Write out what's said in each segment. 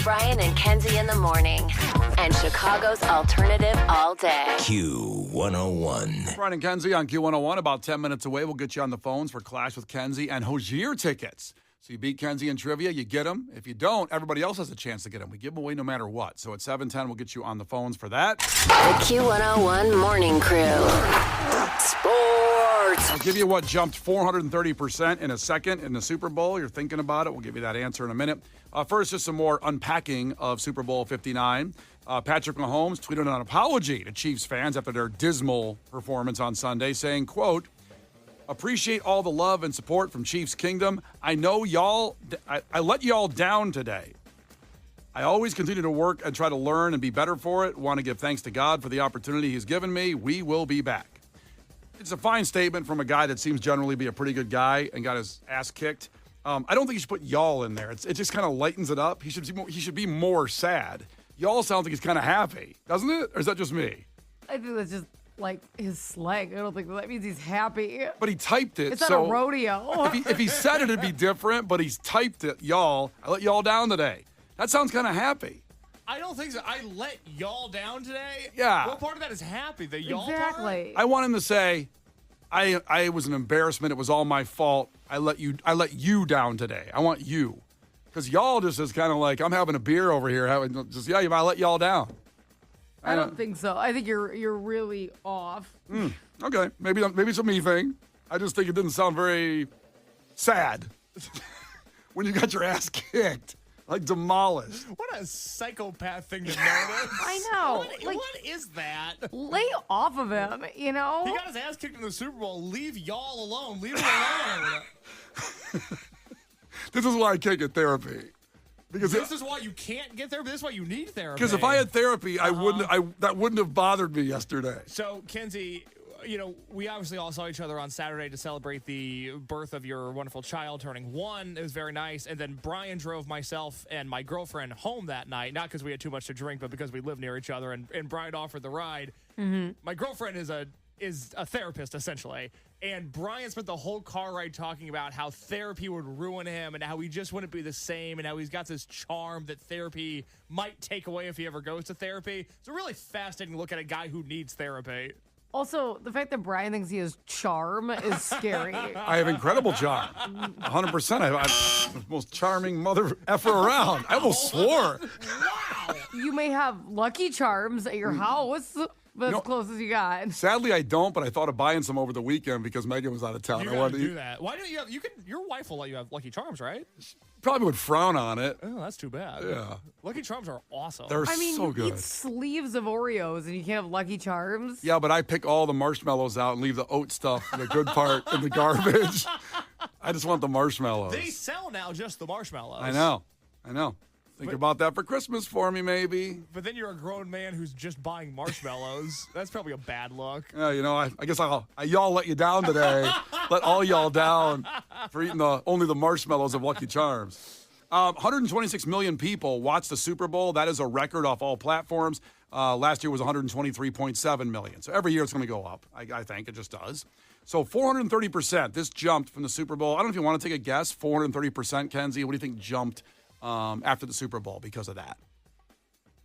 Brian and Kenzie in the morning. And Chicago's alternative all day. Q101. Brian and Kenzie on Q101. About 10 minutes away, we'll get you on the phones for Clash with Kenzie and Hozier tickets. So you beat Kenzie in trivia, you get them. If you don't, everybody else has a chance to get them. We give them away no matter what. So at 7:10, we'll get you on the phones for that. The Q101 Morning Crew. Sports. I'll give you what jumped 430% in a second in the Super Bowl. You're thinking about it. We'll give you that answer in a minute. First, just some more unpacking of Super Bowl 59. Patrick Mahomes tweeted an apology to Chiefs fans after their dismal performance on Sunday, saying, quote, "Appreciate all the love and support from Chiefs Kingdom. I know I let y'all down today. I always continue to work and try to learn and be better for it. Want to give thanks to God for the opportunity he's given me. We will be back." It's a fine statement from a guy that seems generally be a pretty good guy and got his ass kicked. I don't think you should put y'all in there. It just kind of lightens it up. He should be more sad. Y'all sounds like he's kind of happy, doesn't it? Or is that just me? I think that's just like his slang. I don't think that means he's happy. But he typed it. It's not a rodeo. If he said it, it'd be different. But he's typed it, y'all. I let y'all down today. That sounds kind of happy. I don't think so. I let y'all down today? Yeah. What part of that is happy? The y'all part? Exactly. I want him to say, I was an embarrassment. It was all my fault. I let you down today. I want you. Because y'all just is kind of like, I'm having a beer over here. I let y'all down. I don't think so. I think you're really off. Okay. Maybe it's a me thing. I just think it didn't sound very sad when you got your ass kicked. Like demolished. What a psychopath thing to notice. I know. What is that? Lay off of him, you know? He got his ass kicked in the Super Bowl. Leave y'all alone. Leave him alone. This is why I can't get therapy. Because this is why you can't get therapy. This is why you need therapy. Because if I had therapy, that wouldn't have bothered me yesterday. So, Kenzie, we obviously all saw each other on Saturday to celebrate the birth of your wonderful child turning 1. It was very nice. And then Brian drove myself and my girlfriend home that night, not because we had too much to drink, but because we live near each other, and Brian offered the ride. Mm-hmm. My girlfriend is a therapist, essentially. And Brian spent the whole car ride talking about how therapy would ruin him and how he just wouldn't be the same and how he's got this charm that therapy might take away if he ever goes to therapy. It's a really fascinating look at a guy who needs therapy. Also, the fact that Brian thinks he has charm is scary. I have incredible charm. 100%. I'm the most charming mother effer around. I almost swore. Wow. You may have Lucky Charms at your house, but as close as you got. Sadly, I don't, but I thought of buying some over the weekend because Megan was out of town. You I gotta wanted to do that. Why don't you have, your wife will let you have Lucky Charms, right? Probably would frown on it. Oh, that's too bad. Yeah. Lucky Charms are awesome. They're so you good. eat sleeves of Oreos and you can't have Lucky Charms. Yeah, but I pick all the marshmallows out and leave the oat stuff, the good part, in the garbage. I just want the marshmallows. They sell now just the marshmallows. I know. Think about that for Christmas for me, maybe. But then you're a grown man who's just buying marshmallows. That's probably a bad look. Yeah, I guess y'all let you down today. Let all y'all down for eating only the marshmallows of Lucky Charms. 126 million people watched the Super Bowl. That is a record off all platforms. Last year was 123.7 million. So every year it's going to go up. I think it just does. So 430%. This jumped from the Super Bowl. I don't know if you want to take a guess. 430%, Kenzie. What do you think jumped after the Super Bowl because of that?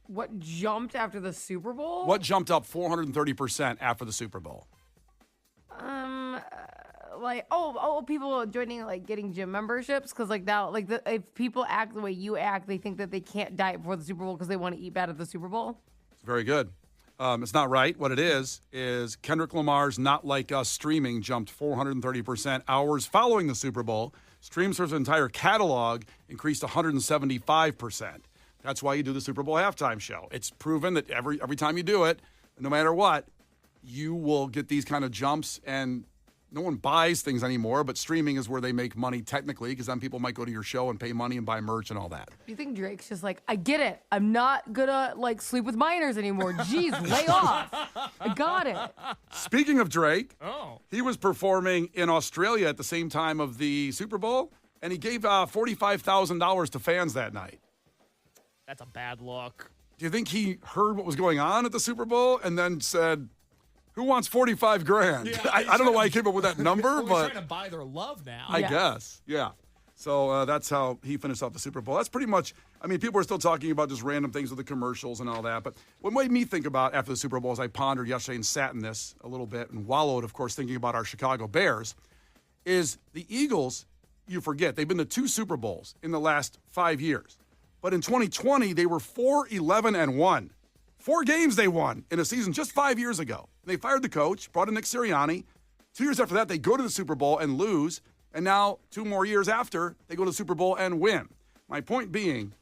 What jumped after the Super Bowl? What jumped up 430% after the Super Bowl? People joining, getting gym memberships, because if people act the way you act, they think that they can't diet before the Super Bowl because they want to eat bad at the Super Bowl. It's very good. It's not right. What it is Kendrick Lamar's Not Like Us streaming jumped 430% hours following the Super Bowl. Streams for his entire catalog increased 175%. That's why you do the Super Bowl halftime show. It's proven that every time you do it, no matter what, you will get these kind of jumps, and no one buys things anymore, but streaming is where they make money technically, because then people might go to your show and pay money and buy merch and all that. Do you think Drake's just like, I get it. I'm not gonna sleep with minors anymore. Jeez, lay off. I got it. Speaking of Drake, he was performing in Australia at the same time of the Super Bowl, and he gave $45,000 to fans that night. That's a bad look. Do you think he heard what was going on at the Super Bowl and then said, who wants 45 grand? Yeah, I don't know why he came up with that number, He's but trying to buy their love now. I guess, yeah. So that's how he finished off the Super Bowl. That's pretty much, I mean, people are still talking about just random things with the commercials and all that. But what made me think about after the Super Bowl, as I pondered yesterday and sat in this a little bit and wallowed, of course, thinking about our Chicago Bears, is the Eagles, you forget, they've been to 2 Super Bowls in the last 5 years. But in 2020, they were 4-11-1. 4 games they won in a season just 5 years ago. They fired the coach, brought in Nick Sirianni. 2 years after that, they go to the Super Bowl and lose. And now, 2 more years after, they go to the Super Bowl and win. My point being,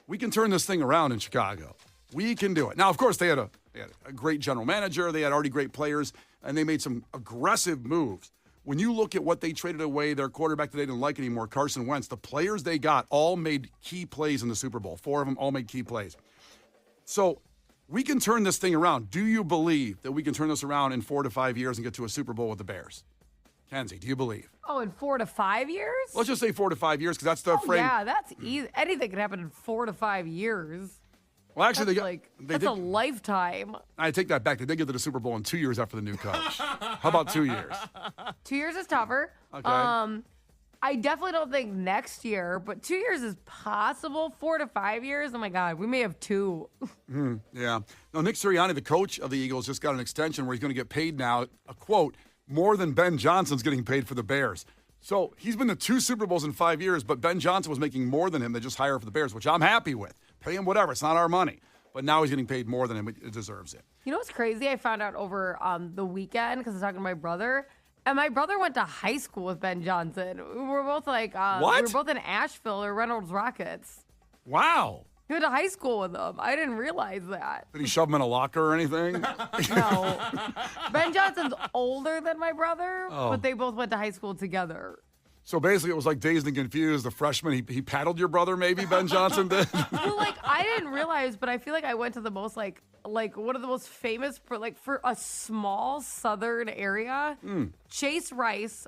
we can turn this thing around in Chicago. We can do it. Now, of course, they had a great general manager. They had already great players, and they made some aggressive moves. When you look at what they traded away, their quarterback that they didn't like anymore, Carson Wentz, the players they got all made key plays in the Super Bowl. 4 of them all made key plays. So we can turn this thing around. Do you believe that we can turn this around in 4 to 5 years and get to a Super Bowl with the Bears? Kenzie, do you believe? Oh, in 4 to 5 years? Let's just say 4 to 5 years because that's the frame. Yeah, that's easy. Anything can happen in 4 to 5 years. Well, actually, That's a lifetime. I take that back. They did get to the Super Bowl in 2 years after the new coach. How about 2 years? 2 years is tougher. Okay. I definitely don't think next year, but 2 years is possible. 4 to 5 years, oh my God, we may have 2. Yeah. No, Nick Sirianni, the coach of the Eagles, just got an extension where he's going to get paid now, a quote, more than Ben Johnson's getting paid for the Bears. So he's been to 2 Super Bowls in 5 years, but Ben Johnson was making more than him. They just hired for the Bears, which I'm happy with. Pay him whatever. It's not our money. But now he's getting paid more than him. It deserves it. You know what's crazy? I found out over the weekend because I was talking to my brother. And my brother went to high school with Ben Johnson. We were both like, What? we were both in Asheville or Reynolds Rockets. Wow. He went to high school with them. I didn't realize that. Did he shove him in a locker or anything? No. Ben Johnson's older than my brother, Oh. but they both went to high school together. So basically it was like Dazed and Confused. The freshman, he paddled your brother maybe, Ben Johnson did? Well, like, I didn't realize, but I feel like I went to the most, like one of the most famous, for a small southern area. Chase Rice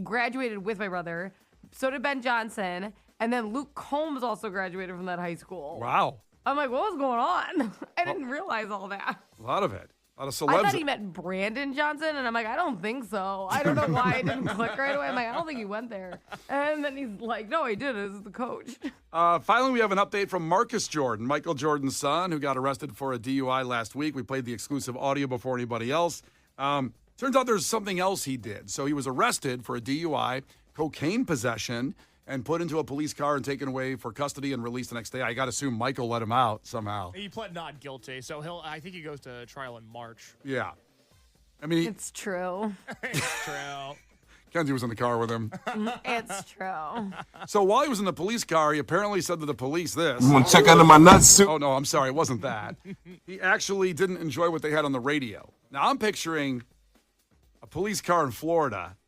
graduated with my brother. So did Ben Johnson. And then Luke Combs also graduated from that high school. Wow. I'm like, what was going on? I didn't realize all that. A lot of it. A lot of I celebs. thought he meant Brandon Johnson, and I'm like, I don't think so. I don't know why it didn't click right away. I'm like, I don't think he went there. And then he's like, no, he did. This is the coach. Finally, we have an update from Marcus Jordan, Michael Jordan's son, who got arrested for a DUI last week. We played the exclusive audio before anybody else. Turns out there's something else he did. So he was arrested for a DUI, cocaine possession, and put into a police car and taken away for custody and released the next day. I got to assume Michael let him out somehow. He pled not guilty, so I think he goes to trial in March. Yeah. I mean, It's true. It's true. Kenzie was in the car with him. It's true. So while he was in the police car, he apparently said to the police this. You want to check under my nuts? Oh, no, I'm sorry. It wasn't that. He actually didn't enjoy what they had on the radio. Now, I'm picturing a police car in Florida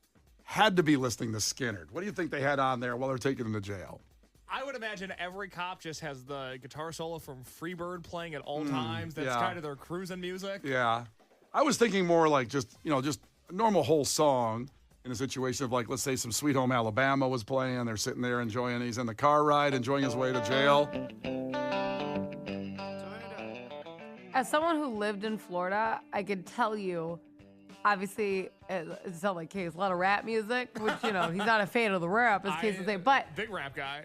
had to be listening to Skynyrd. What do you think they had on there while they're taking him to jail? I would imagine every cop just has the guitar solo from Freebird playing at all times. That's yeah. kind of their cruising music. Yeah. I was thinking more like just a normal whole song in a situation of like, let's say some Sweet Home Alabama was playing. They're sitting there enjoying, he's in the car ride, enjoying his way to jail. As someone who lived in Florida, I could tell you, obviously, it sounds like Case, a lot of rap music, which, he's not a fan of the rap, as Case would say. But Big rap guy.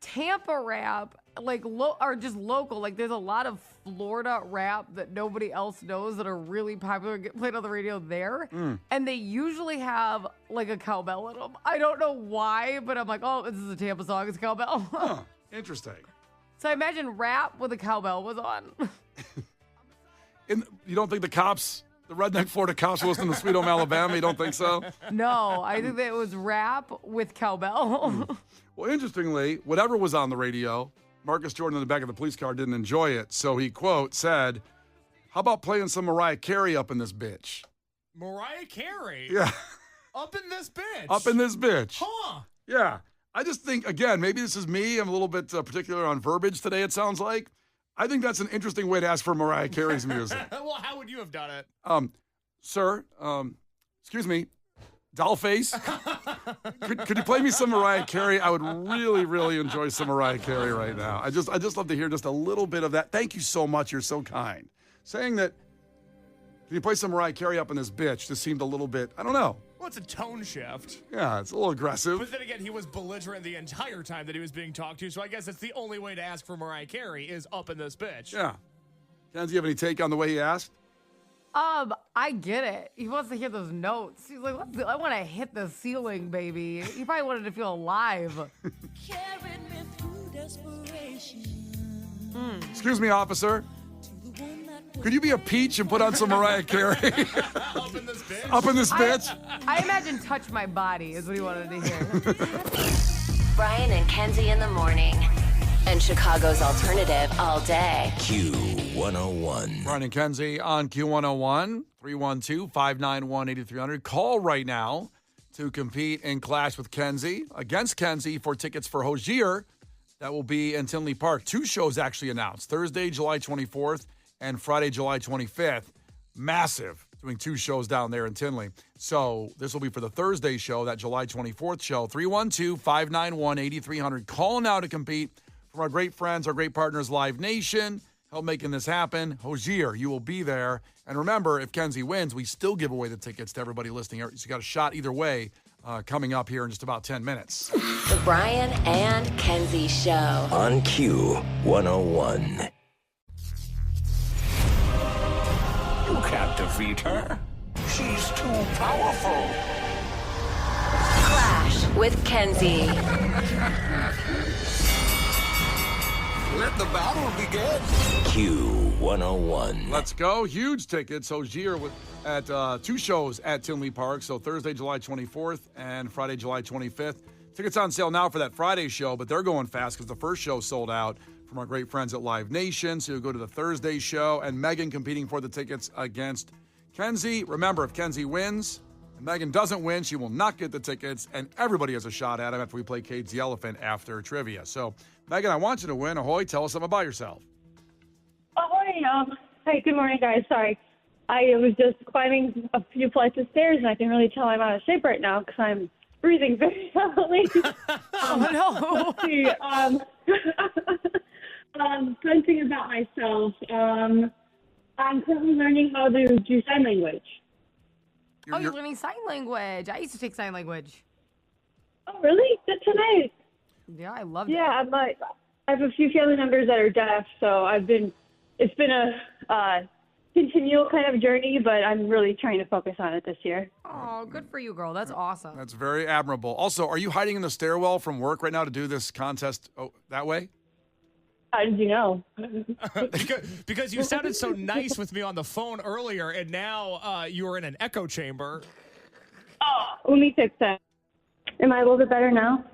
Tampa rap, or just local, there's a lot of Florida rap that nobody else knows that are really popular, get played on the radio there. And they usually have, a cowbell in them. I don't know why, but I'm like, oh, this is a Tampa song, it's a cowbell. Huh. Interesting. So I imagine rap with a cowbell was on. And you don't think the redneck Florida cops were listening to Sweet Home Alabama? You don't think so? No, I think that it was rap with cowbell. Well, interestingly, whatever was on the radio, Marcus Jordan in the back of the police car didn't enjoy it. So he, quote, said, how about playing some Mariah Carey up in this bitch? Mariah Carey? Yeah. Up in this bitch? Up in this bitch. Huh. Yeah. I just think, again, maybe this is me. I'm a little bit particular on verbiage today, it sounds like. I think that's an interesting way to ask for Mariah Carey's music. Well, how would you have done it? Sir, excuse me, Dollface, could you play me some Mariah Carey? I would really, really enjoy some Mariah Carey right now. I just love to hear just a little bit of that. Thank you so much. You're so kind. Saying that, can you play some Mariah Carey up in this bitch? Just seemed a little bit, I don't know. Well, it's a tone shift. Yeah, it's a little aggressive. But then again, he was belligerent the entire time that he was being talked to, so I guess that's the only way to ask for Mariah Carey is up in this bitch. Yeah. Kenzie, you have any take on the way he asked? I get it. He wants to hear those notes. He's like, I want to hit the ceiling, baby. He probably wanted to feel alive. Carried me through desperation. Excuse me, officer. Could you be a peach and put on some Mariah Carey? Up in this bitch. Up in this bitch? I imagine Touch My Body is what he wanted to hear. Brian and Kenzie in the morning. And Chicago's alternative all day. Q101. Brian and Kenzie on Q101, 312-591-8300. Call right now to compete in Clash with Kenzie, against Kenzie for tickets for Hozier. That will be in Tinley Park. 2 shows actually announced, Thursday, July 24th, and Friday, July 25th. Massive, doing 2 shows down there in Tinley. So this will be for the Thursday show, that July 24th show. 312-591-8300. Call now to compete. From our great friends, our great partners, Live Nation, help making this happen. Hozier, you will be there. And remember, if Kenzie wins, we still give away the tickets to everybody listening. So you got a shot either way coming up here in just about 10 minutes. The Brian and Kenzie Show. On Q101. You can't defeat her. She's too powerful. Clash with Kenzie. Let the battle begin. Q101. Let's go. Huge tickets. Hozier at 2 shows at Tinley Park. So Thursday, July 24th and Friday, July 25th. Tickets on sale now for that Friday show, but they're going fast because the first show sold out from our great friends at Live Nation. So you'll go to the Thursday show, and Megan competing for the tickets against Kenzie. Remember, if Kenzie wins and Megan doesn't win, she will not get the tickets, and everybody has a shot at them after we play Cade's the Elephant after trivia. So, Megan, I want you to win. Ahoy, tell us something about yourself. Ahoy. Hi, good morning, guys. Sorry. I was just climbing a few flights of stairs, and I can really tell I'm out of shape right now because I'm breathing very heavily. Oh, no. See, something about myself. I'm currently learning how to do sign language. You're learning sign language. I used to take sign language. Oh, really? That's so nice. Yeah, I loved Yeah, I have a few family members that are deaf, so it's been a continual kind of journey, but I'm really trying to focus on it this year. Oh, good for you, girl. That's awesome. That's very admirable. Also, are you hiding in the stairwell from work right now to do this contest that way? How did you know? because you sounded so nice with me on the phone earlier, and now you are in an echo chamber. Oh, let me fix that. Am I a little bit better now?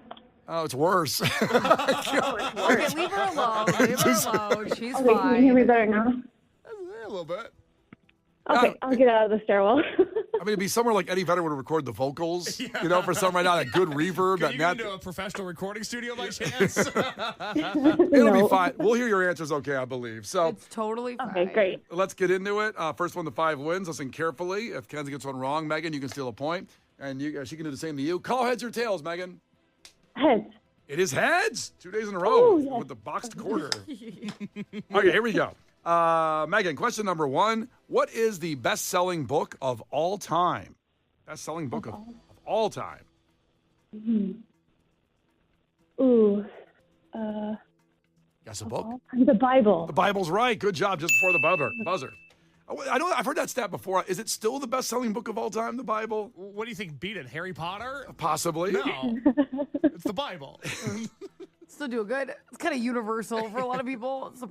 Oh, it's worse. Okay, leave her alone. Leave her alone. She's Okay, can you hear me fine. better now? A little bit. Okay, I'll get out of the stairwell. I mean, it'd be somewhere like Eddie Vedder would record the vocals, for some right now, that good reverb. Could that you get into a professional recording studio by chance? It'll be fine. We'll hear your answers okay, I believe. So It's totally fine. Okay, great. let's get into it. First one to 5 wins. Listen carefully. If Kenzie gets one wrong, Megan, you can steal a point. And she can do the same to you. Call heads or tails, Megan. Heads. It is heads. 2 days in a row yes. with the boxed quarter. Okay, here we go. Megan, question number 1. What is the best-selling book of all time? Best-selling book of all time. Ooh. Guess a book. The Bible. The Bible's right. Good job just before the buzzer. I know I've heard that stat before. Is it still the best-selling book of all time, the Bible? What do you think beat it, Harry Potter? Possibly. No, it's the Bible. Still doing good. It's kind of universal for a lot of people. It's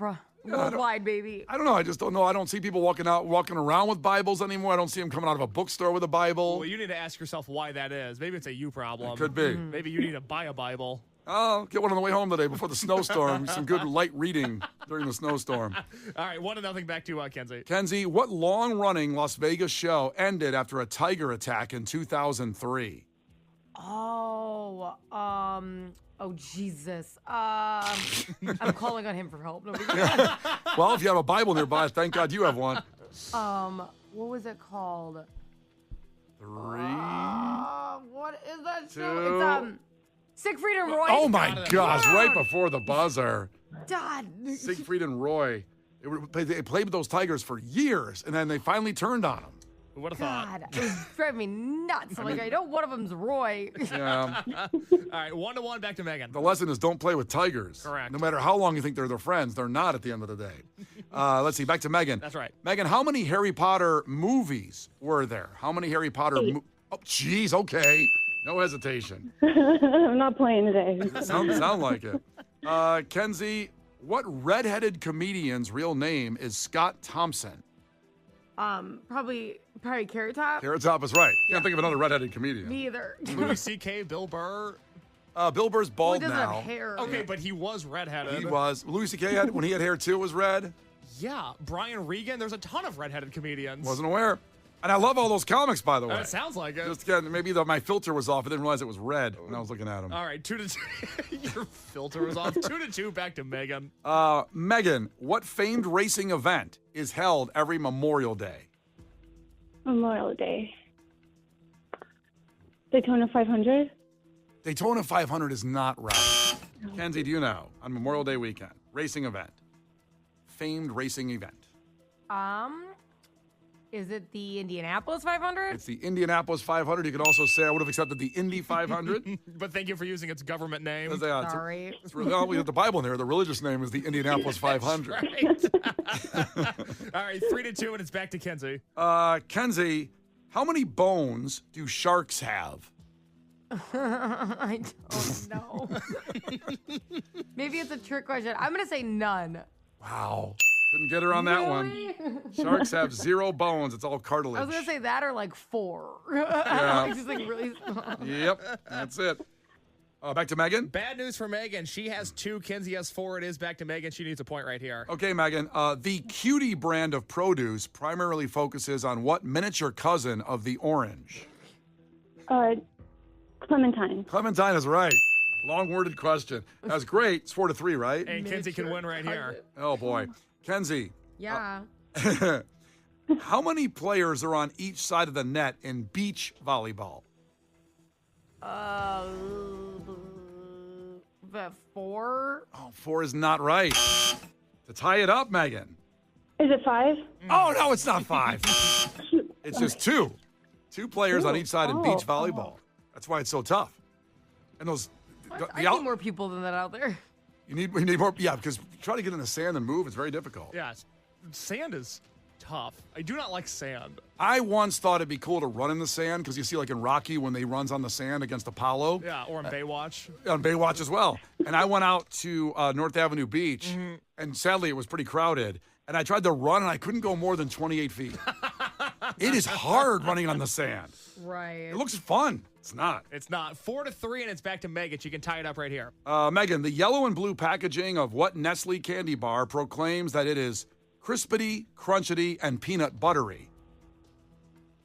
worldwide, baby. I don't know. I just don't know. I don't see people walking around with Bibles anymore. I don't see them coming out of a bookstore with a Bible. Well, you need to ask yourself why that is. Maybe it's a you problem. It could be. Maybe you need to buy a Bible. Oh, get one on the way home today before the snowstorm. Some good light reading during the snowstorm. All right, 1-0 back to Kenzie. Kenzie, what long-running Las Vegas show ended after a tiger attack in 2003? Oh, Jesus. I'm calling on him for help. No, Well, if you have a Bible nearby, thank God you have one. what was it called? 3. What is that Two. show? It's Siegfried and Roy. Oh my gosh! Right before the buzzer, God. Siegfried and Roy. They played with those tigers for years, and then they finally turned on them. Who would have thought? God, it was driving me nuts. I'm like, I know one of them's Roy. Yeah. All right, 1-1 back to Megan. The lesson is don't play with tigers. Correct. No matter how long you think they're their friends, they're not at the end of the day. Let's see. Back to Megan. That's right. Megan, how many Harry Potter movies were there? How many Harry Potter? Oh, jeez. Okay. No hesitation. I'm not playing today. Sound like it. Kenzie, what redheaded comedian's real name is Scott Thompson? Probably Carrot Top. Carrot Top is right. Can't think of another redheaded comedian. Me either. Louis C.K., Bill Burr. Bill Burr's He bald doesn't now. have hair. Okay, but he was redheaded. He was. Louis C.K. when he had hair too, was red. Yeah, Brian Regan. There's a ton of redheaded comedians. Wasn't aware. And I love all those comics, by the way. It sounds like it. Just again, maybe my filter was off. I didn't realize it was red when I was looking at them. All right, 2-2. Your filter was off. 2-2. Back to Megan. Megan, what famed racing event is held every Memorial Day? Memorial Day. Daytona 500. Daytona 500 is not right. Kenzie, do you know? On Memorial Day weekend, racing event. Famed racing event. Is it the Indianapolis 500? It's the Indianapolis 500. You could also say I would have accepted the Indy 500. But thank you for using its government name. Sorry. It's really, we have the Bible in there. The religious name is the Indianapolis 500. Right. All right, 3-2, and it's back to Kenzie. Kenzie, how many bones do sharks have? I don't know. Maybe it's a trick question. I'm going to say none. Wow. Couldn't get her on that one. Sharks have 0 bones. It's all cartilage. I was going to say that or like 4. Yeah. Just like really small. Yep, that's it. Back to Megan. Bad news for Megan. She has 2. Kenzie has 4. It is back to Megan. She needs a point right here. Okay, Megan. The Cutie brand of produce primarily focuses on what miniature cousin of the orange? Clementine. Clementine is right. Long-worded question. That's great. It's 4-3, right? And Kenzie can win right here. Oh, boy. Kenzie, Yeah. how many players are on each side of the net in beach volleyball? The 4. Oh, 4 is not right. To tie it up, Megan. Is it 5? Oh, no, it's not 5. It's just 2. 2 players on each side in beach volleyball. That's why it's so tough. And those... I need more people than that out there. We need more... Yeah, because trying to get in the sand and move is very difficult. Yeah, sand is tough. I do not like sand. I once thought it'd be cool to run in the sand because you see like in Rocky when they runs on the sand against Apollo. Yeah, or in Baywatch. On Baywatch as well. And I went out to North Avenue Beach, and sadly it was pretty crowded. And I tried to run, and I couldn't go more than 28 feet. It is hard running on the sand. Right. It looks fun. It's not. It's not. 4-3, and it's back to Megan. She can tie it up right here. Megan, the yellow and blue packaging of what Nestle candy bar proclaims that it is crispity, crunchity, and peanut buttery?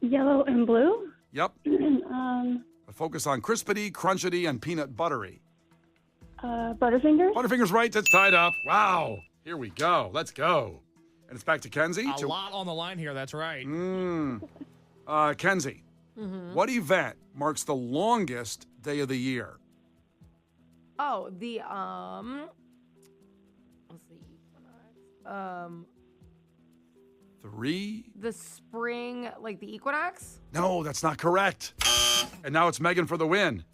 Yellow and blue? Yep. Focus on crispity, crunchity, and peanut buttery. Butterfingers? Butterfinger's right. That's tied up. Wow. Here we go. Let's go. And it's back to Kenzie. A lot on the line here. That's right. Kenzie, what event marks the longest day of the year? Oh, the what's the equinox? 3. The spring, like the equinox? No, that's not correct. And now it's Megan for the win.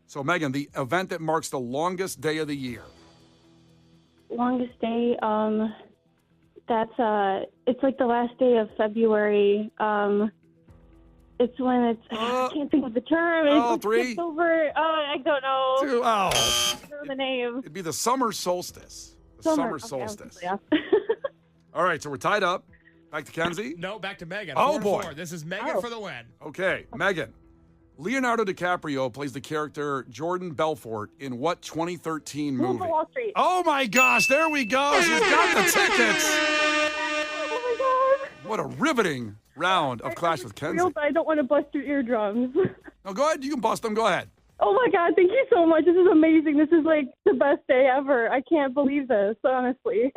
So, Megan, the event that marks the longest day of the year. Longest day, that's, it's like the last day of February. It's when it's, I can't think of the term. Oh, It's 3. over, I don't know. 2. Oh. I don't know the name. It'd be the summer solstice. The summer Okay, solstice. yeah. All right, so we're tied up. Back to Kenzie. No, back to Megan. Oh, 4-4. boy. This is Megan for the win. Okay, Megan. Leonardo DiCaprio plays the character Jordan Belfort in what 2013 movie? Wolf of Wall Street. Oh my gosh, there we go. She's got the tickets. Oh my God. What a riveting round of Clash with Kenzie. But I don't want to bust your eardrums. No, go ahead. You can bust them. Go ahead. Oh my God, thank you so much. This is amazing. This is like the best day ever. I can't believe this, honestly.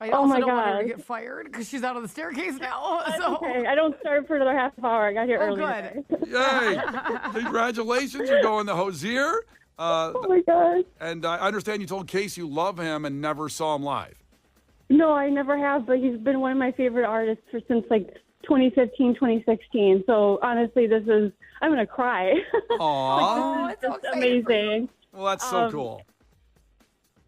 I Oh also my don't want her to God. get fired because she's out on the staircase now. So. Okay, I don't start for another half hour. I got here Oh, early. good. today. Yay. Congratulations. You're going to Hosier. Oh my God. And I understand you told Case you love him and never saw him live. No, I never have, but he's been one of my favorite artists since like 2015, 2016. So honestly, I'm going to cry. Aw. it's so It's exciting. amazing. Well, that's so cool.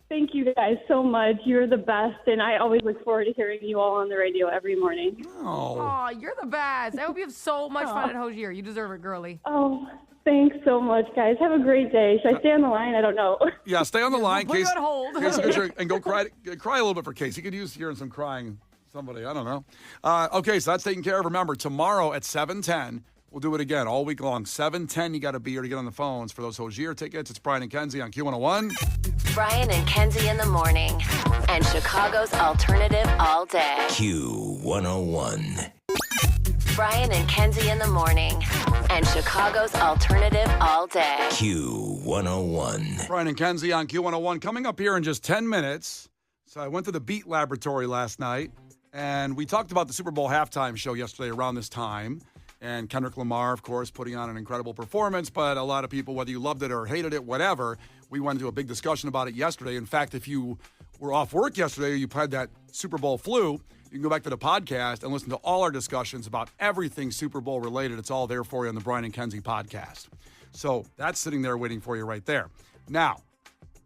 Thank you guys so much. You're the best, and I always look forward to hearing you all on the radio every morning. Oh. Aw, you're the best. I hope you have so much fun at Hozier. You deserve it, girly. Oh, thanks so much, guys. Have a great day. Should I stay on the line? I don't know. Yeah, stay on the line. Put you on hold. And go cry a little bit for Casey. You could use hearing some crying. Somebody, I don't know. Okay, so that's taken care of. Remember, tomorrow at 7:10, we'll do it again all week long. 7:10, you got to be here to get on the phones for those Hozier tickets. It's Brian and Kenzie on Q101. Brian and Kenzie in the morning. And Chicago's alternative all day. Q101. Brian and Kenzie in the morning. And Chicago's alternative all day. Q101. Brian and Kenzie on Q101. Coming up here in just 10 minutes. So I went to the Beat Laboratory last night, and we talked about the Super Bowl halftime show yesterday around this time. And Kendrick Lamar, of course, putting on an incredible performance. But a lot of people, whether you loved it or hated it, whatever, we went into a big discussion about it yesterday. In fact, if you were off work yesterday or you had that Super Bowl flu, you can go back to the podcast and listen to all our discussions about everything Super Bowl related. It's all there for you on the Brian and Kenzie podcast. So that's sitting there waiting for you right there. Now,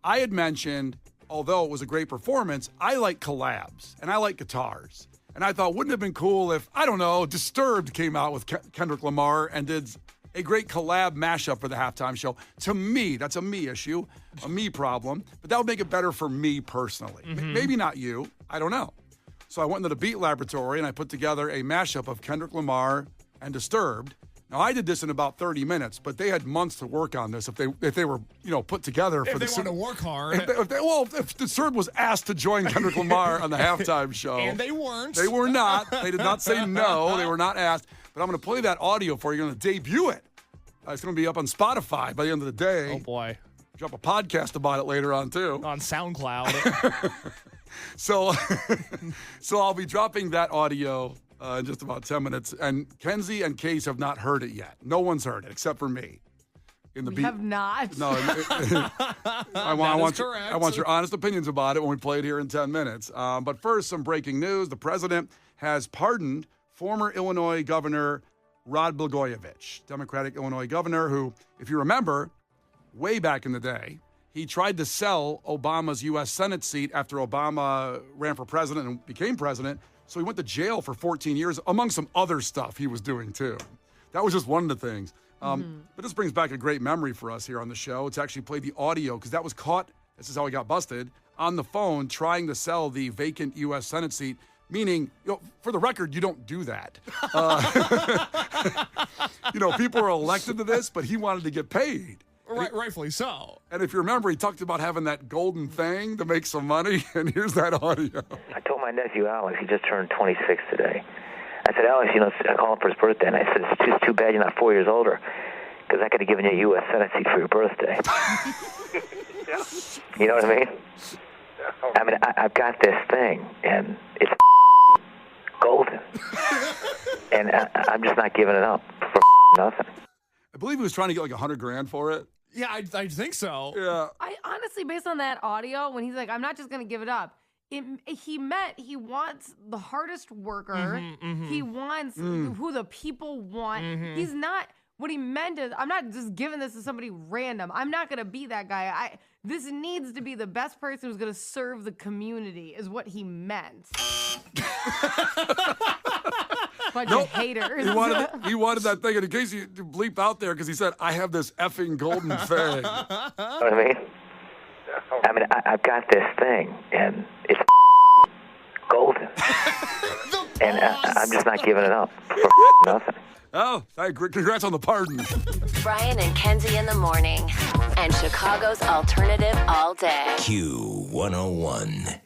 I had mentioned, although it was a great performance, I like collabs and I like guitars. And I thought, wouldn't it have been cool if, I don't know, Disturbed came out with Kendrick Lamar and did a great collab mashup for the halftime show. To me, that's a me issue, a me problem, but that would make it better for me personally. Maybe not you, I don't know. So I went into the Beat Laboratory and I put together a mashup of Kendrick Lamar and Disturbed. Now, I did this in about 30 minutes, but they had months to work on this if they were, put together for If the they want to work hard. If Disturbed was asked to join Kendrick Lamar on the halftime show. And they weren't. They were not. They did not say no. They were not asked. But I'm going to play that audio for you. I'm going to debut it. It's going to be up on Spotify by the end of the day. Oh, boy. Drop a podcast about it later on, too. On SoundCloud. So I'll be dropping that audio in just about 10 minutes. And Kenzie and Case have not heard it yet. No one's heard it except for me. We have not. No, I want your honest opinions about it when we play it here in 10 minutes. But first, some breaking news. The president has pardoned former Illinois Governor Rod Blagojevich, Democratic Illinois governor, who, if you remember, way back in the day, he tried to sell Obama's U.S. Senate seat after Obama ran for president and became president. So he went to jail for 14 years, among some other stuff he was doing, too. That was just one of the things. But this brings back a great memory for us here on the show. It's actually played the audio, because that was caught, this is how he got busted, on the phone trying to sell the vacant U.S. Senate seat, meaning, for the record, you don't do that. People are elected to this, but he wanted to get paid. Rightfully so. And if you remember, he talked about having that golden thing to make some money, and here's that audio. I told my nephew, Alex, he just turned 26 today. I said, Alex, I called him for his birthday, and I said, it's too bad you're not 4 years older, because I could have given you a U.S. Senate seat for your birthday. You know what I mean? I mean, I've got this thing, and it's golden. And I'm just not giving it up for nothing. I believe he was trying to get like $100,000 for it. Yeah, I think so. Yeah. I honestly, based on that audio, when he's like, I'm not just going to give it up, he wants the hardest worker. He wants who the people want. He's not, what he meant is, I'm not just giving this to somebody random. I'm not going to be that guy. This needs to be the best person who's going to serve the community, is what he meant. Bunch of haters. He wanted that thing, and in case you bleep out there, because he said, I have this effing golden thing. You know what I mean? I mean, I've got this thing, and it's golden. And I'm just not giving it up for nothing. Oh, congrats on the pardon. Brian and Kenzie in the morning. And Chicago's alternative all day. Q101.